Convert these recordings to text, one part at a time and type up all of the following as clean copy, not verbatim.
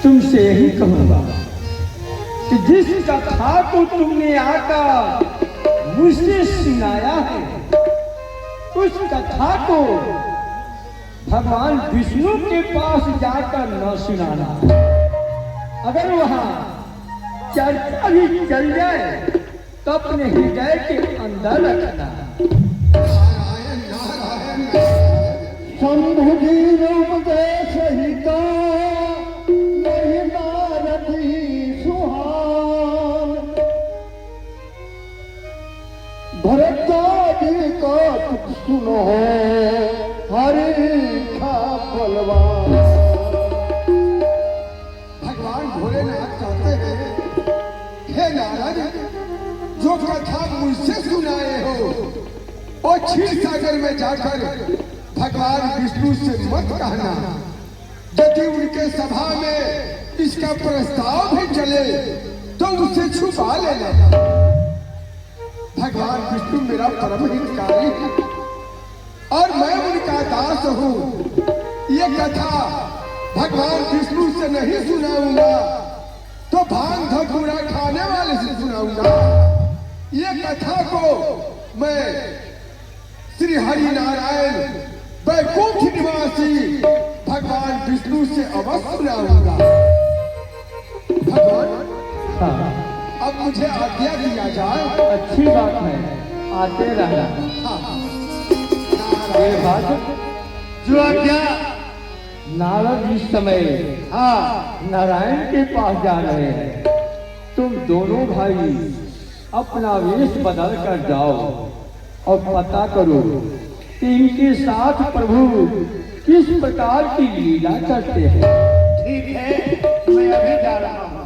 तुमसे यही कहूंगा कि जिस कथा को तुमने आकर मुझसे सुनाया है, उस कथा को भगवान विष्णु के पास जाकर न सुनाना। अगर वहां चर्चा भी चल जाए तो अपने हृदय के अंदर रखना। शंभु जी उपदेश हिता नहीं नारदी सुहान, भरद्वाज को सुनो हरि का बलवान। भगवान भोलेनाथ कहते हैं, हे नारद, जो कथा मुझसे सुनाए हो और क्षीर सागर में जाकर भगवान विष्णु से मत कहना। यदि उनके सभा में इसका प्रस्ताव भी चले तो उसे छुपा लेना। भगवान विष्णु मेरा परम हितकारी है और मैं उनका दास हूँ। ये कथा भगवान विष्णु से नहीं सुनाऊंगा तो भांग धतूरा खाने वाले से सुनाऊंगा। ये कथा को मैं श्री हरि नारायण वैकुंठ निवासी भगवान विष्णु से अवश्य सुनाऊंगा। भगवान, अब मुझे आज्ञा दिया जाए। अच्छी बात है, आते रहना। ये बात जो आज्ञा। नारद इस समय नारायण के पास जा रहे हैं। तुम दोनों भाई अपना वेश बदल कर जाओ और पता करो कि इनके साथ प्रभु किस प्रकार की लीला करते हैं। ठीक है, मैं अभी जा रहा हूँ।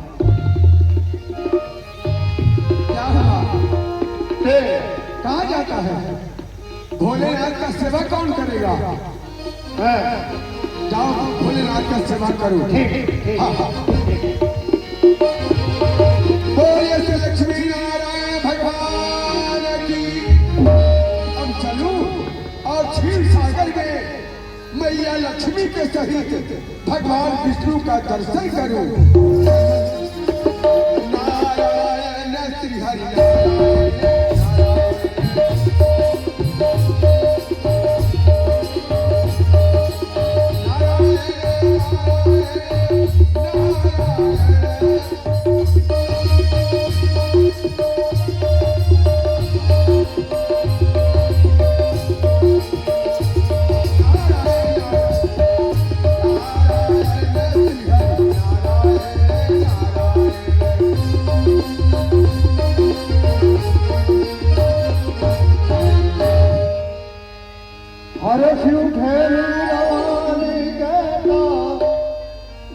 क्या हुआ? कहाँ जाता है? भोलेनाथ का सेवा कौन करेगा? जाओ भोलेनाथ का सेवा करो। ठीक। बोलिए श्री लक्ष्मी नारायण भगवान की। अब चलूं और क्षीर सागर में मैया लक्ष्मी के सहित भगवान विष्णु का दर्शन करूं। नारायण श्री हरि नारायण।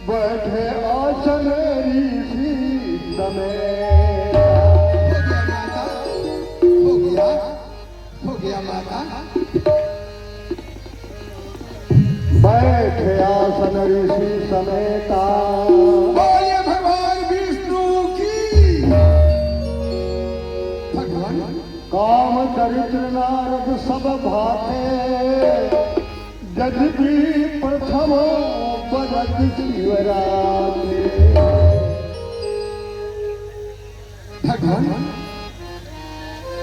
बैठे आसन ऋषि समय। हो गया माता। बैठे आसन ऋषि समेता। बोलिए भगवान विष्णु की। भगवान काम दरिद्र नारद सब भाते, जगदी प्रथम बरद शिवरात्रि। भगवान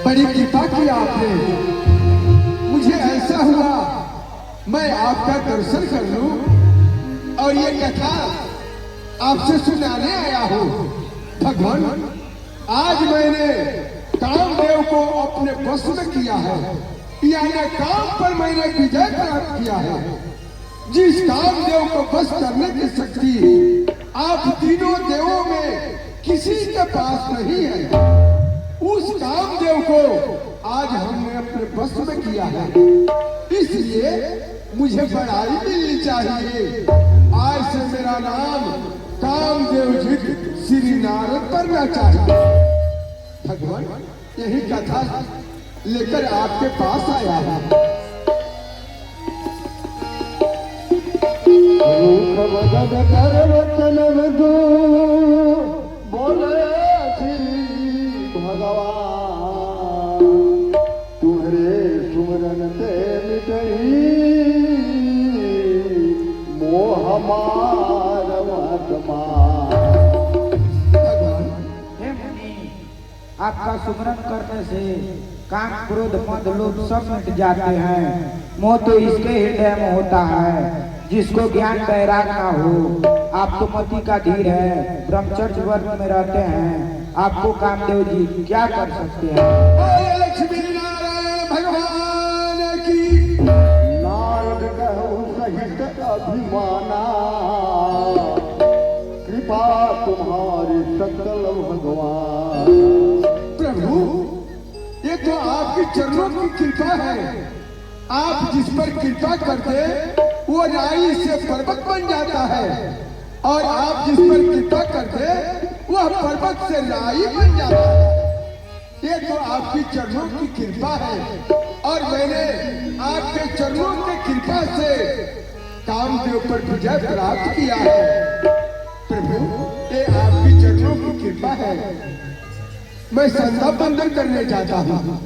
बड़ी कृपा की आपने। मुझे ऐसा हुआ मैं आपका दर्शन कर लूं और ये कथा आपसे सुनाने आया हूँ। भगवान, आज मैंने कामदेव को अपने वश में किया है, यानी काम पर मैंने विजय प्राप्त किया है। जिस कामदेव को वश करने की शक्ति आप तीनों देवों में किसी के पास नहीं है, उस कामदेव को आज हमने अपने वश में किया है। इसलिए मुझे बड़ाई मिलनी चाहिए। आज से मेरा नाम कामदेव जी श्री नारद पड़ना चाहिए। भगवान, यही कथा लेकर आपके पास आया है। बोले श्री भगवान, तुम्हारे सुमरन ते मिटई मोह मार भगवान। हे मुनि, आपका सुमरन करने से काम क्रोध मद लोभ सब मिट जाते हैं। मोह तो इसके हृदय में होता है जिसको ज्ञान बैराग ना हो। आप तो मति का धीर है, ब्रह्मचर्य वर्ग में रहते हैं। आपको कामदेव जी क्या कर सकते हैं? बोले लक्ष्मी नारायण भगवान की। नारद कहु सहित अभिमाना, कृपा तुम्हारी सकल भगवान। प्रभु, ये तो आपके चरणों की कृपा है। आप जिस पर कृपा करते वो राई से पर्वत बन जाता है, और आप जिस पर कृपा करते वह पर्वत से राई बन जाता है। ये तो आपकी चरणों की कृपा है, और मैंने आपके चरणों की कृपा से कामदेव पर विजय प्राप्त किया है। प्रभु, ये आपकी चरणों की कृपा है। मैं संध्या बंदन करने जाता हूँ।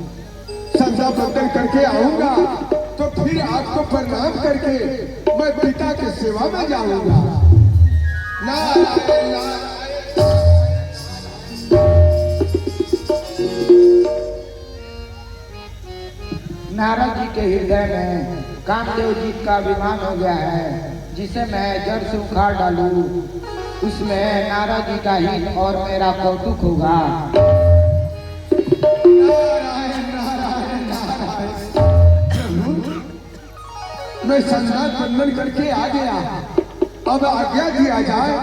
संध्या बंदन करके आऊंगा तो फिर आपको प्रणाम करके मैं पिता की सेवा में जाऊंगा। नारायण नारायण। नारद जी के हृदय में कामदेव जी का अभिमान हो गया है, जिसे मैं जड़ से उखाड़ डालूं उसमें नारद जी का हित और मेरा कौतुक होगा। नारायण नारायण नारायण। प्रभु, मैं संसार बंधन करके आ गया, अब आज्ञा दिया जाए